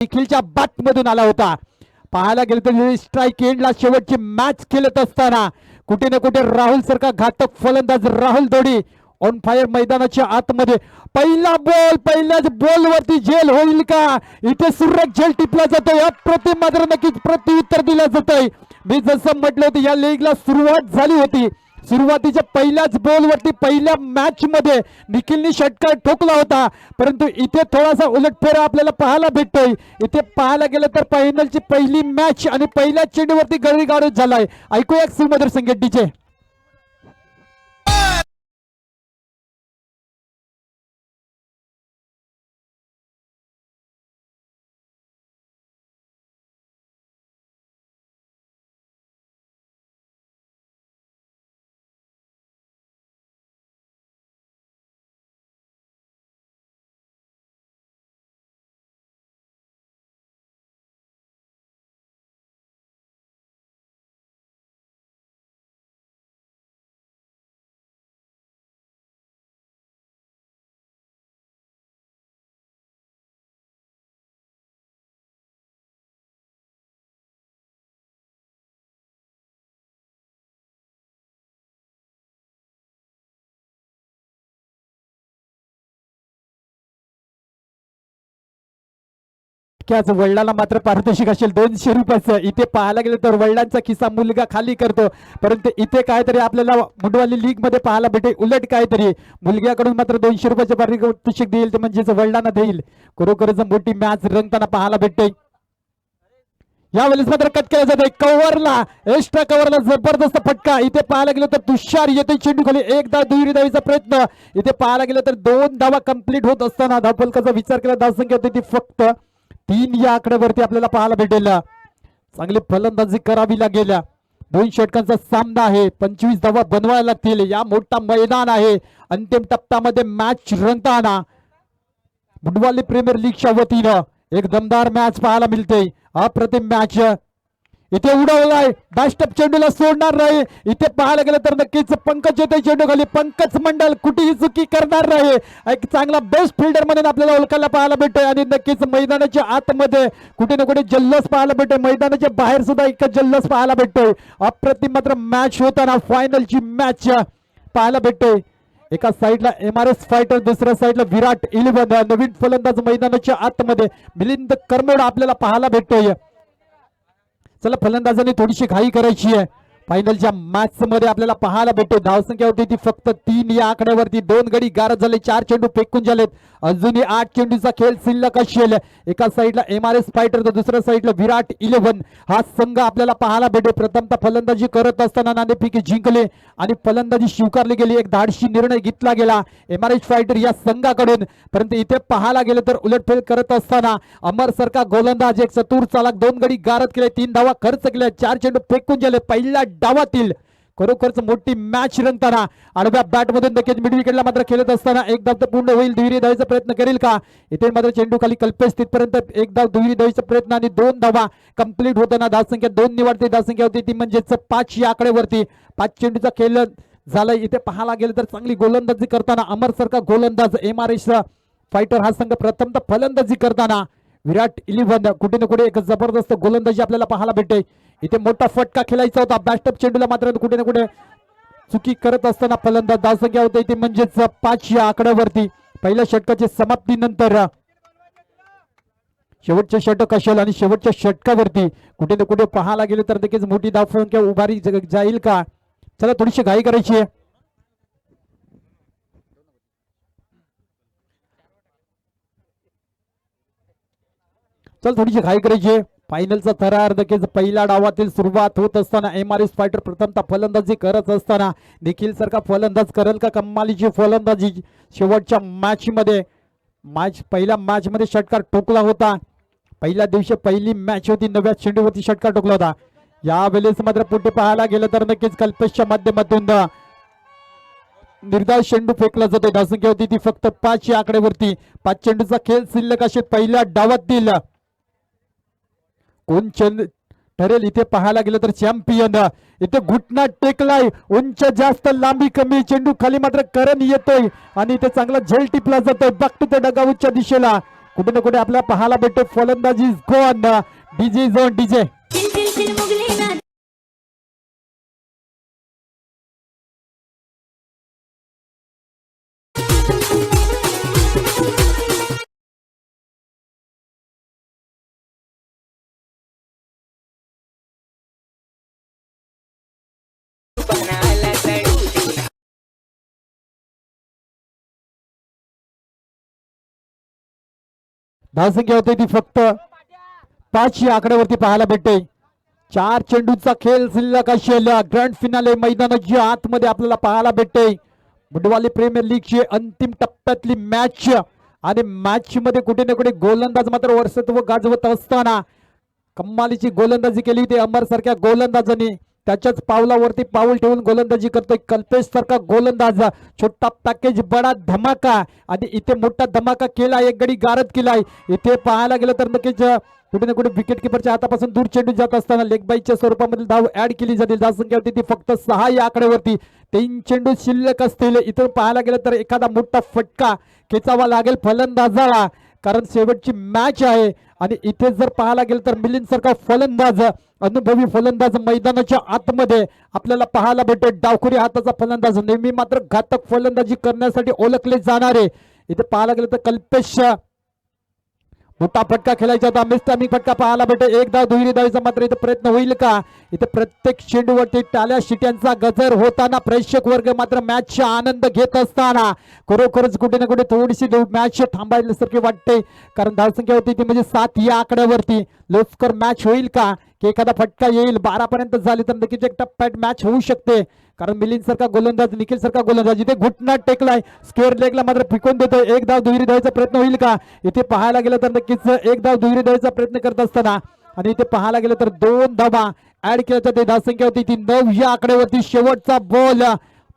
निखिलच्या bat मधून आला होता। पाहायला गेलं तर स्ट्राईक एंडला शेवटची मॅच खेळत असताना कुठे ना कुठे राहुल सारखा घातक फलंदाज राहुल दोडी ऑन फायर मैदानाच्या आतमध्ये पहिला बॉल पहिल्याच बॉल वरती झेल होईल का? इथे सुरेख झेल टिपला जातोय, अप्रतिम मात्र नक्कीच प्रत्युत्तर दिलं जातंय। मी जसं म्हटलं होतं या लीगला सुरुवात झाली होती, सुरुवातीच्या पहिल्याच बॉल वरती पहिल्या मॅच मध्ये निखिलने षटकार ठोकला होता, परंतु इथे थोडासा उलटफेरा आपल्याला पाहायला भेटतोय। इथे पाहायला गेलं तर फायनलची पहिली मॅच आणि पहिल्या चेंडूवरती गळीगाडूच झालाय। ऐकूया सुमधुर संगीत डीजे। वडिलांना मात्र पारितोषिक असेल 200 रुपयाचं। इथे पाहायला गेलं तर वडिलांचा खिसा मुलगा खाली करतो, परंतु इथे काहीतरी आपल्याला मुंडवाली लीग मध्ये पाहायला भेटेल उलट काहीतरी। मुलग्याकडून मात्र 200 रुपयाचे पारितोषिक देईल ते म्हणजेच वडिलांना देईल। खरोखरच मोठी मॅच रंगताना पाहायला भेटते। यावेळेस मात्र कट केला जाते कव्हरला, एक्स्ट्रा कव्हरला जबरदस्त फटका। इथे पाहायला गेलं तर तुषार येते चेंडू खाली, एकदा दुहेरी धावेचा प्रयत्न। इथे पाहायला गेलं तर 2 धावा कंप्लीट होत असताना धावफलकाचा विचार केला धावसंख्या होती ती फक्त 3 या आकड्यावरती आपल्याला पाहायला भेटेल। चांगली फलंदाजी करावी लागेल। 2 षटकांचा सामना आहे, 25 धावा बनवायला लागतील। या मोठा मैदान आहे, अंतिम टप्प्यामध्ये मॅच रंगताना मुंडवाली प्रीमियर लीगच्या वतीनं एक दमदार मॅच पाहायला मिळते। अप्रतिम मॅच इथे उडवलाय, बॅस्टअप चेंडूला सोडणार नाही। इथे पाहायला गेलं तर नक्कीच पंकज येते चेंडू खाली, पंकज मंडल कुठेही चुकी करणार नाही। एक चांगला बेस्ट फिल्डर म्हणून आपल्याला ओळखायला पाहायला भेटतोय आणि नक्कीच मैदानाच्या आतमध्ये कुठे ना कुठे जल्लोष पाहायला भेटतोय, मैदानाच्या बाहेर सुद्धा एक जल्लोष पाहायला भेटतोय। अप्रतिम मात्र मॅच होताना फायनलची मॅच पाहायला भेटतोय। एका साइडला MRS फायटर, दुसऱ्या साइडला विराट 11 नवीन फलंदाज मैदानाच्या आतमध्ये मिलिंद करमोड आपल्याला पाहायला भेटतोय। चला फलंदाजांनी थोडीशी घाई करायची आहे। फायनलच्या मॅच मध्ये आपल्याला पाहायला भेटते धावसंख्या होती ती फक्त 3 या आकड्यावरती। 2 गडी गारद झाले, 4 चेंडू फेकून झालेत, अजूनही 8 चेंडूचा खेळ शिल्लक असेल। एका साइडला MRS फायटर तर दुसऱ्या साइडला विराट 11 हा संघ आपल्याला पाहायला भेटे। प्रथमतः फलंदाजी करत असताना नाणेफेकी जिंकले आणि फलंदाजी स्वीकारली गेली, एक धाडशी निर्णय घेतला गेला MRS फायटर या संघाकडून। परंतु इथे पाहायला गेलं तर उलटफेर करत असताना अमर सरका गोलंदाज एक चतुर चालक 2 गडी गारद केले, 3 धावा खर्च केल्या, 4 चेंडू फेकून झाले पहिल्या डावातील। खरोखरच मोठी मॅच रंगताना आडव्या बॅट मधून नक्कीच मिड विकेटला मात्र खेळत असताना एक धाव तर पूर्ण होईल, दुहेरी धावेचा प्रयत्न करेल का? इथे मात्र चेंडू खाली कल्पेश तिथपर्यंत एक धाव दुहेरी धावेचा प्रयत्न आणि 2 धावा कंप्लीट होताना धावसंख्या 2 निवडते। धावसंख्या होती ती म्हणजेच 5 या आकड्यावरती। 5 चेंडूचा खेळ झाला। इथे पाहायला गेलं तर चांगली गोलंदाजी करताना अमर सरका गोलंदाज MRS फायटर हा संघ प्रथमतः फलंदाजी करताना विराट 11 कुठे ना कुठे एक जबरदस्त गोलंदाजी आपल्याला पाहायला भेटते। इथे मोठा फटका खेळायचा होता, बॅस्टअप चेंडूला मात्र कुठे ना कुठे चुकी करत असताना फलंदाज धावसंख्या होते इथे म्हणजेच 5 या आकड्यावरती। पहिल्या षटकाच्या समाप्तीनंतर शेवटचे षटक असेल आणि शेवटच्या षटकावरती कुठे ना कुठे पाहायला गेले तर देखील मोठी धावसंख्या उभारी जाईल का? चला थोडीशी घाई करायची आहे। चल थोडीशी घाई करायची। फायनलचा थरार देखील पहिल्या डावातील सुरुवात होत असताना MRS फायटर प्रथमतः फलंदाजी करत असताना निखिल सारखा फलंदाज करेल का कमालीची फलंदाजी? शेवटच्या मॅच मध्ये पहिल्या मॅच मध्ये षटकार ठोकला होता, पहिल्या दिवशी पहिली मॅच होती, 9व्या चेंडूवरती षटकार ठोकला होता। यावेळेस मात्र पुढे पाहायला गेलं तर नक्कीच कल्पेशच्या माध्यमातून निर्धाव चेंडू फेकला जातो। धावसंख्या होती ती फक्त 5 या आकड्यावरती। 5 चेंडूचा खेळ शिल्लक असे पहिल्या डावातील कोण ठरेल इथे पाहायला गेलं तर चॅम्पियन। इथे घुटना टेकलाय, उंच जास्त लांबी कमी, चेंडू खाली मात्र करण येतोय आणि इथे चांगला झेल टिपला जातोय बॅक टू द डगआउटच्या दिशेला। कुठे ना कुठे आपल्याला पाहायला भेटते फलंदाजी झोन डीजे झोन डीजे धावसंख्या होते ती फक्त 5 या आकड्यावरती पाहायला भेटते. 4 चेंडूचा खेळ शिल्लक असेल ग्रँड फिनाले मैदानाच्या आतमध्ये आपल्याला पाहायला भेटते. मुंडवाली प्रीमियर लीगची अंतिम टप्प्यातली मॅच आणि मॅच मध्ये कुठे ना कुठे गोलंदाज मात्र वर्चस्व गाजवत असताना कमालीची गोलंदाजी केली ते अमर सारख्या गोलंदाजांनी. त्याच्याच पावलावरती पाऊल ठेवून गोलंदाजी करतोय कल्पेश सारखा गोलंदाज. छोटा पॅकेज बडा धमाका आणि इथे मोठा धमाका केला, एक गडी गारद केलाय. इथे पाहायला गेलं तर नक्कीच कुठे ना कुठे विकेट किपरच्या हातापासून दूर चेंडू जात असताना लेग बाईच्या स्वरूपामध्ये धाव ऍड केली जातील. धावसंख्या होती ती फक्त 6 या आकड्यावरती. 3 चेंडू शिल्लक असतील. इथून पाहायला गेलं तर एखादा मोठा फटका खेचावा लागेल फलंदाजाला, कारण शेवटची मॅच आहे. आणि इथे जर पाहायला गेलं तर मिलिंद सारखा फलंदाज, अनुभवी फलंदाज मैदानाच्या आतमध्ये आपल्याला पाहायला भेटतो. डावखुरी हाताचा फलंदाज, नेहमी मात्र घातक फलंदाजी करण्यासाठी ओळखले जाणारे. इथे पाहायला गेलं तर कल्पेश मोठा फटका खेळायचा होता, मिस्टामिक फटका पाहायला भेटे. एक धाव दुहेरी धावेचा मात्र इथे प्रयत्न होईल का? इथे प्रत्येक चेंडूवरती टाळ्या शिट्यांचा गजर होताना प्रेक्षक वर्ग मात्र मॅचचा आनंद घेत असताना खरोखरच कुठे ना कुठे थोडीशी मॅच थांबायल्यासारखी वाटते, कारण धावसंख्या होती ती म्हणजे 7 या आकड्यावरती. लोस्कर मॅच होईल का की एखादा फटका येईल? 12 पर्यंत झाली तर नक्कीच एक टप्प्यात मॅच होऊ शकते, कारण मिलिंद सारखा गोलंदाज, निखिल सारखा गोलंदाज इथे घुटना टेकलाय, स्क्वेअर लेगला मात्र फेकून देतोय. एक धाव दुहेरी धावेचा प्रयत्न होईल का? इथे पाहायला गेलं तर नक्कीच एक धाव दुहेरी धावेचा प्रयत्न करत असताना आणि इथे पाहायला गेलं तर 2 धावा ऍड केल्याच्या ते धावसंख्या होती ती 9 या आकड्यावरती. शेवटचा बॉल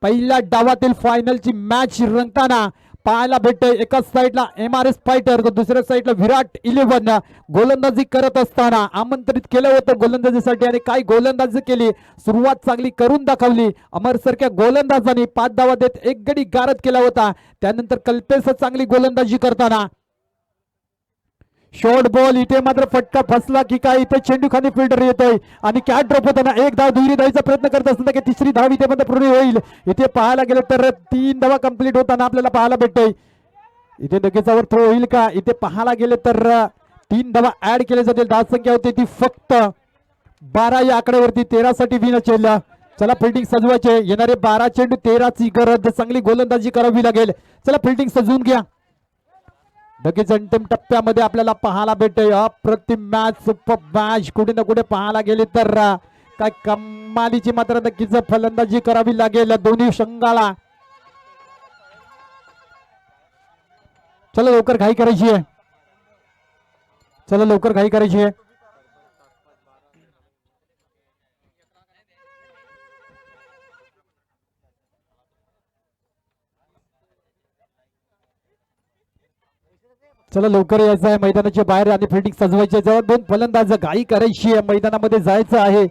पहिल्या डावातील फायनलची मॅच रंगताना पाहायला भेटते. एका साईडला MRS फायटर तर दुसऱ्या साईडला विराट 11 गोलंदाजी करत असताना आमंत्रित केलं होतं गोलंदाजीसाठी आणि काय गोलंदाजी केली, सुरुवात चांगली करून दाखवली. अमर सारख्या गोलंदाजांनी 5 धावा देत एक गडी गारद केला होता. त्यानंतर कल्पेश चांगली गोलंदाजी करताना शॉर्ट बॉल, इथे मात्र फटका फसला की काय? इथे चेंडू खाली फिल्डर येतोय आणि कॅच ड्रॉप होताना एक धाव दुहेरी धावेचा प्रयत्न करत असताना की तिसरी धाव इथे मात्र पूर्ण होईल. इथे पाहायला गेलं तर 3 धावा कंप्लीट होताना आपल्याला पाहायला भेटतोय. इथे नक्कीचावर थ्रो होईल का? इथे पाहायला गेले तर 3 धावा ऍड केले जातील. धावसंख्या होती ती फक्त 12 या आकड्यावरती. 13 साठी विन असेल. चला फिल्डिंग सजवायचे, येणारे 12 चेंडू 13ची गरज, चांगली गोलंदाजी करावी लागेल. चला फिल्डिंग सजवून घ्या. नक्कीच अंतिम टप्प्यामध्ये आपल्याला पाहायला भेटते अप्रतिम मॅच, सुपर मॅच. कुठे ना कुठे पाहायला गेले तर काय कमालीची मात्र नक्कीच फलंदाजी करावी लागेल दोन्ही संघाला. चला लवकर घाई करायची आहे, चला लवकर घाई करायची आहे. चला लवकर यायचं आहे मैदानाच्या बाहेर आणि फिल्डिंग सजवायची आहे. जेव्हा 2 फलंदाज घाई करायची आहे, मैदानामध्ये जायचं आहे,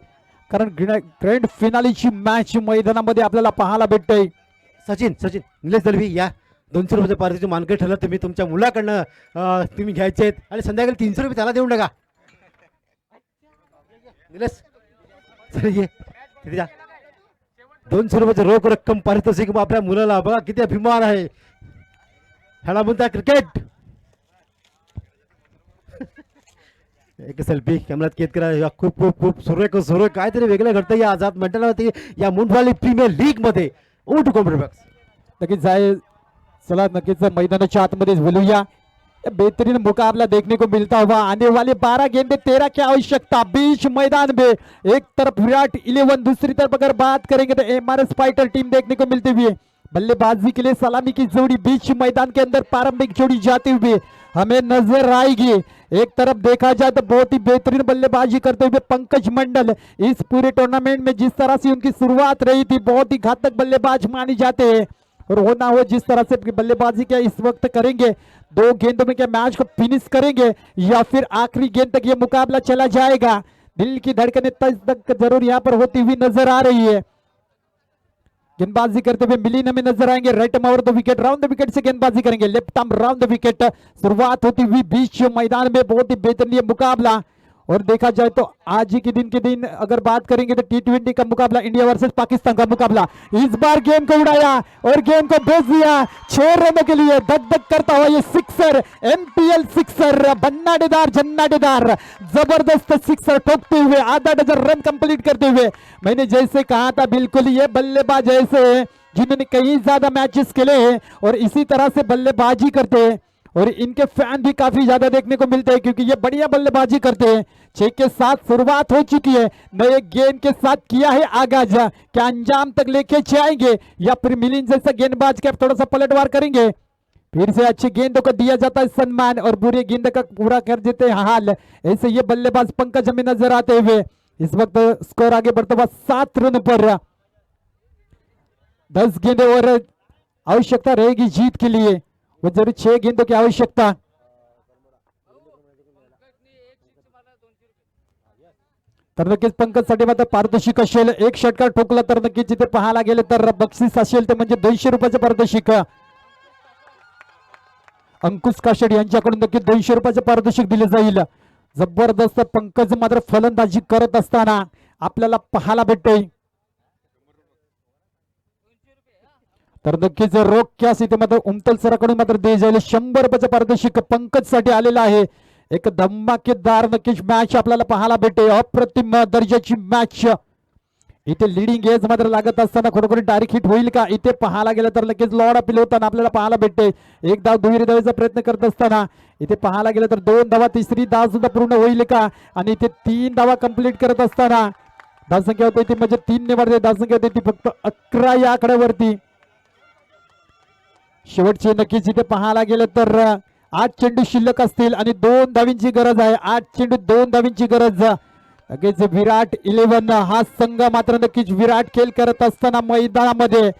कारण ग्रँड फिनालीची मॅच मैदानामध्ये आपल्याला पाहायला भेटतंय. सचिन निलेश दलवी या 200 रुपयाच्या पार्टीचे मानकरी ठरलं. तुम्ही तुमच्या मुलाकडनं तुम्ही घ्यायचे आहेत आणि संध्याकाळी 300 रुपये त्याला देऊन टाका. निलेश चल ये तिथे जा. 200 रुपयाचं रोख रक्कम पारितोषिक आपल्या मुलाला. बघा किती अभिमान आहे. ह्याला म्हणता क्रिकेट. एक सेल्फी कॅमेरात कैद करा. खूप खूप खूप सुरेख काहीतरी वेगळं घडतं या आझाद मैदानावरती, या मुंडवाली प्रीमियर लीग मध्ये. ओटू कॉम्प्युटर बॉक्स नक्कीच जाए. चला नक्कीच मैदानाच्या आतमध्ये बोलूया. बेहतरीन मुकाबला देखने को मिलता हुआ. आने वाले 12 गेंदे 13 की आवश्यकता. बीच मैदान में एक तरफ विराट 11, दूसरी तरफ अगर बात करेंगे तो MRS फाइटर टीम देखने को मिलती हुई. बल्लेबाजी के लिए सलामी की जोड़ी बीच मैदान के अंदर प्रारंभिक जोड़ी जाती हुई हमें नजर आएगी. एक तरफ देखा जाए तो बहुत ही बेहतरीन बल्लेबाजी करते हुए पंकज मंडल इस पूरे टूर्नामेंट में जिस तरह से उनकी शुरुआत रही थी, बहुत ही घातक बल्लेबाज माने जाते हैं. और हो ना हो जिस तरह से बल्लेबाजी क्या इस वक्त करेंगे, 2 गेंदों में क्या मैच को फिनिश करेंगे या फिर आखिरी गेंद तक ये मुकाबला चला जाएगा, दिल की धड़कनें तक जरूर यहाँ पर होती हुई नजर आ रही है. गेंदबाजी करते हुए मिलिंद हमें नजर आएंगे। Right arm over the wicket, round the wicket से गेंदबाजी करेंगे। Left arm round the wicket. शुरुआत होती हुई बीच मैदान में बहुत ही बेहतरीन मुकाबला। और देखा जाए तो आज ही के दिन अगर बात करेंगे तो T20 का मुकाबला, इंडिया वर्सेस पाकिस्तान का मुकाबला। इस बार गेंद को उड़ाया और गेंद को भेज दिया 6 रनों के लिए। धक धक करता हुआ ये सिक्सर, MPL सिक्सर, भन्नाटेदार जन्नाटेदार जबरदस्त सिक्सर ठोकते हुए आधा डजन रन कंप्लीट करते हुए। मैंने जैसे कहा था बिल्कुल ये बल्लेबाज ऐसे हैं जिन्होंने कई ज्यादा मैचेस खेले हैं और इसी तरह से बल्लेबाजी करते हैं और इनके फैन भी काफी ज्यादा देखने को मिलते हैं क्योंकि ये बढ़िया बल्लेबाजी करते हैं। 6 के साथ शुरुआत हो चुकी है, नए गेंद के साथ किया है आगाज। क्या अंजाम तक लेके जाएंगे या फिर मिलिंद जैसा गेंदबाज के थोड़ा सा पलटवार करेंगे? फिर से अच्छी गेंदों को दिया जाता है सम्मान और बुरी गेंद का पूरा कर देते हैं हाल। ऐसे ये बल्लेबाज पंकज हमें नजर आते हुए। इस वक्त स्कोर आगे बढ़ता हुआ 7 रन पर। 10 गेंदें और आवश्यकता रहेगी जीत के लिए, वो जरूर 6 गेंदों की आवश्यकता। तर नक्कीच पंकज साठी मात्र पारितोषिक असेल। एक षटकार ठोकला तर नक्कीच जिथे पाहायला गेले तर बक्षीस असेल ते म्हणजे 200 रुपयाचं पारितोषिक। अंकुश काशेड यांच्याकडून नक्की 200 रुपयाचं पारितोषिक दिले जाईल। जबरदस्त पंकज मात्र फलंदाजी करत असताना आपल्याला पाहायला भेटतोय। तर नक्कीच रोख इथे मात्र उमतल सराकडून मात्र दिले जाईल 100 रुपयाचं पारितोषिक पंकज साठी आलेलं आहे। एक धमाकेदार नक्कीच मॅच आपल्याला पाहायला भेटते, अप्रतिम दर्जाची मॅच। इथे लिडिंग एज मात्र लागत असताना खरोखर डायरेक्ट हिट होईल का? इथे पाहायला गेलं तर लगेच लॉर्ड अपील होताना आपल्याला पाहायला भेटते। एक धाव दुहेरी धावेचा प्रयत्न करत असताना इथे पाहायला गेलं तर 2 धावा, तिसरी धाव सुद्धा पूर्ण होईल का? आणि इथे 3 धावा कंप्लीट करत असताना धावसंख्या होती ती म्हणजे 3 ने वाढते, धावसंख्या होती ती फक्त 11 या आकड्यावरती। शेवटची नक्कीच इथे पाहायला गेलं तर 8 चेंडू शिल्लक असतील आणि 2 धावींची गरज आहे। 8 चेंडू 2 धावींची गरज। लगेच विराट 11 हा संघ मात्र नक्कीच विराट खेळ करत असताना मैदानामध्ये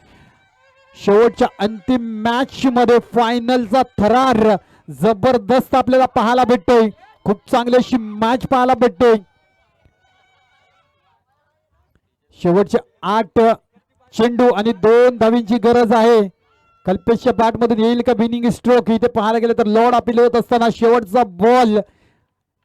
शेवटच्या अंतिम मॅच मध्ये फायनलचा थरार जबरदस्त आपल्याला पाहायला भेटतोय। खूप चांगली अशी मॅच पाहायला भेटते। शेवटचे 8 चेंडू आणि 2 धावींची गरज आहे। कल्पेशच्या बॅट मधून येईल का विनिंग स्ट्रोक? इथे पाहायला गेलं तर लॉर्ड अपील होत असताना शेवटचा बॉल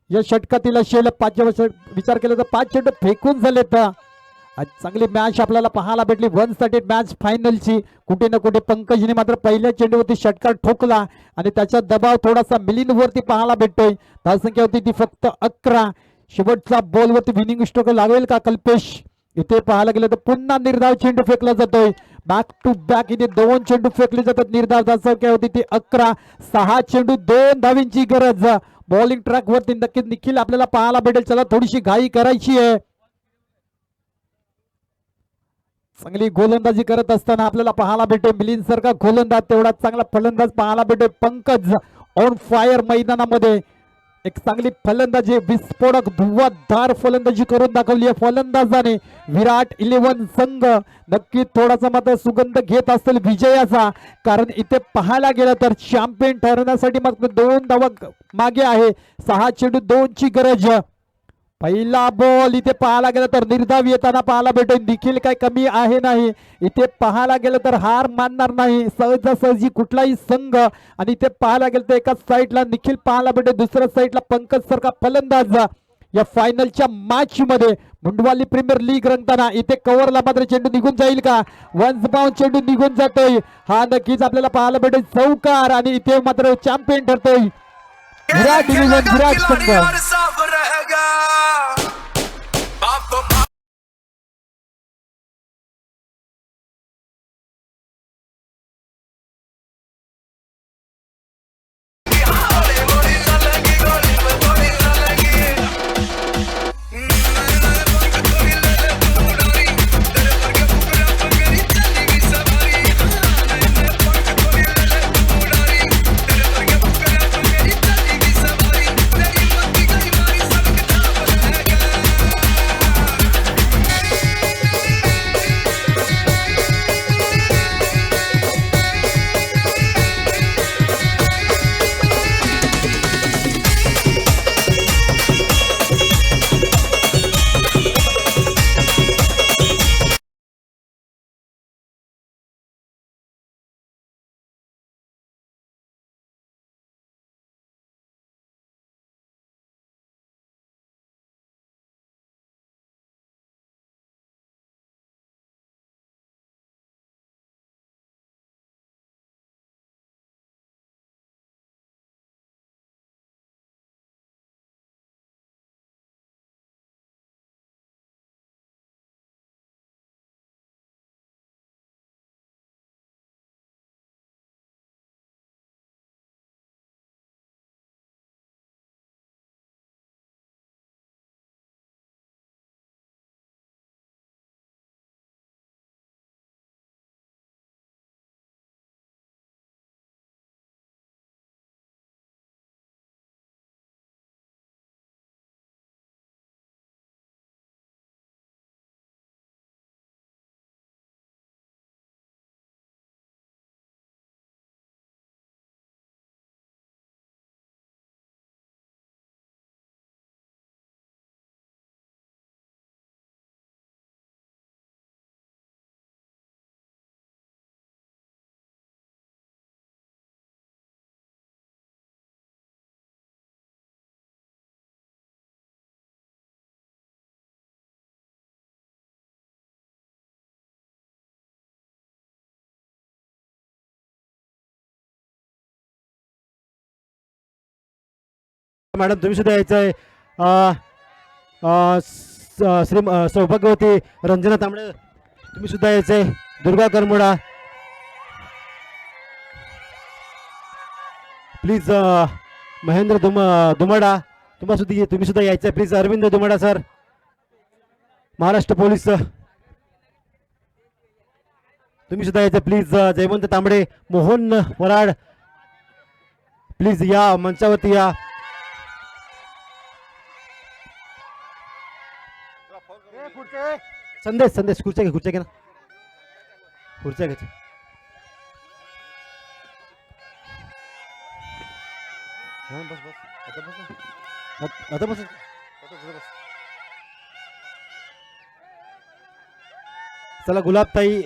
या षटकातील असेल। 5 विचार केला तर 5 चेंडू फेकून झालेत। आज चांगली मॅच आपल्याला पाहायला भेटली, 130 मॅच फायनलची। कुठे ना कुठे पंकजने मात्र पहिल्या चेंडूवरती षटकार ठोकला आणि त्याचा दबाव थोडासा मिलिंदवरती पाहायला भेटतोय। धावसंख्या होती ती फक्त 11। शेवटचा बॉल वरती विनिंग स्ट्रोक लागेल का कल्पेश? इथे पाहायला गेलं तर पुन्हा निर्धाव चेंडू फेकला जातोय। बॅक टू बॅक इथे 2 चेंडू फेकले जातात। निर्धाव धावसंख्या होती ती 11। 6 चेंडू 2 धावींची गरज। बॉलिंग ट्रॅक वरती नक्कीच निखिल आपल्याला पाहायला भेटेल। चला थोडीशी घाई करायची आहे। चांगली गोलंदाजी करत असताना आपल्याला पाहायला भेटेल मिलिंद सारखा गोलंदाज, तेवढा चांगला फलंदाज पाहायला भेटेल पंकज ऑन फायर मैदानामध्ये। एक चांगली फलंदाजी, विस्फोटक धुव्वाधार फलंदाजी करून दाखवली आहे फलंदाजाने। विराट 11 संघ नक्की थोडासा मात्र सुगंध घेत असेल विजयाचा, कारण इथे पाहायला गेलं तर चॅम्पियन ठरवण्यासाठी मात्र 2 धावा मागे आहे। 6 चेंडू 2 ची गरज। पहिला बॉल इथे पाहायला गेलं तर निर्धाव येताना पाहायला भेटेल। निखिल काय कमी आहे नाही, इथे पाहायला गेलं तर हार मानणार नाही सहजासहजी कुठलाही संघ। आणि इथे पाहायला गेलं तर एका साईडला निखिल पाहायला भेटेल, दुसऱ्या साईडला पंकज सारखा फलंदाज। या फायनलच्या मॅच मध्ये मुंडवाली प्रीमियर लीग रंगताना इथे कव्हरला मात्र चेंडू निघून जाईल का? वन्स बाउंड चेंडू निघून जातोय। हा नक्कीच आपल्याला पाहायला भेटेल चौकार आणि इथे मात्र चॅम्पियन ठरतोय विराट 11 विराट संघ। मॅडम तुम्ही सुद्धा यायचं आहे. श्री सौभाग्यवती रंजना तांबडे तुम्ही सुद्धा यायचं आहे. दुर्गा करमुडा प्लीज. महेंद्र दुमाडा तुम्ही सुद्धा यायचं आहे प्लीज. अरविंद दुमाडा सर, महाराष्ट्र पोलीस तुम्ही सुद्धा यायचं प्लीज. जयवंत तांबडे, मोहन वराड प्लीज या मंचावरती या. संदेश खुर्च्या घे ना, खुर्च्या घ्यायच्या. आता बस. चला गुलाबताई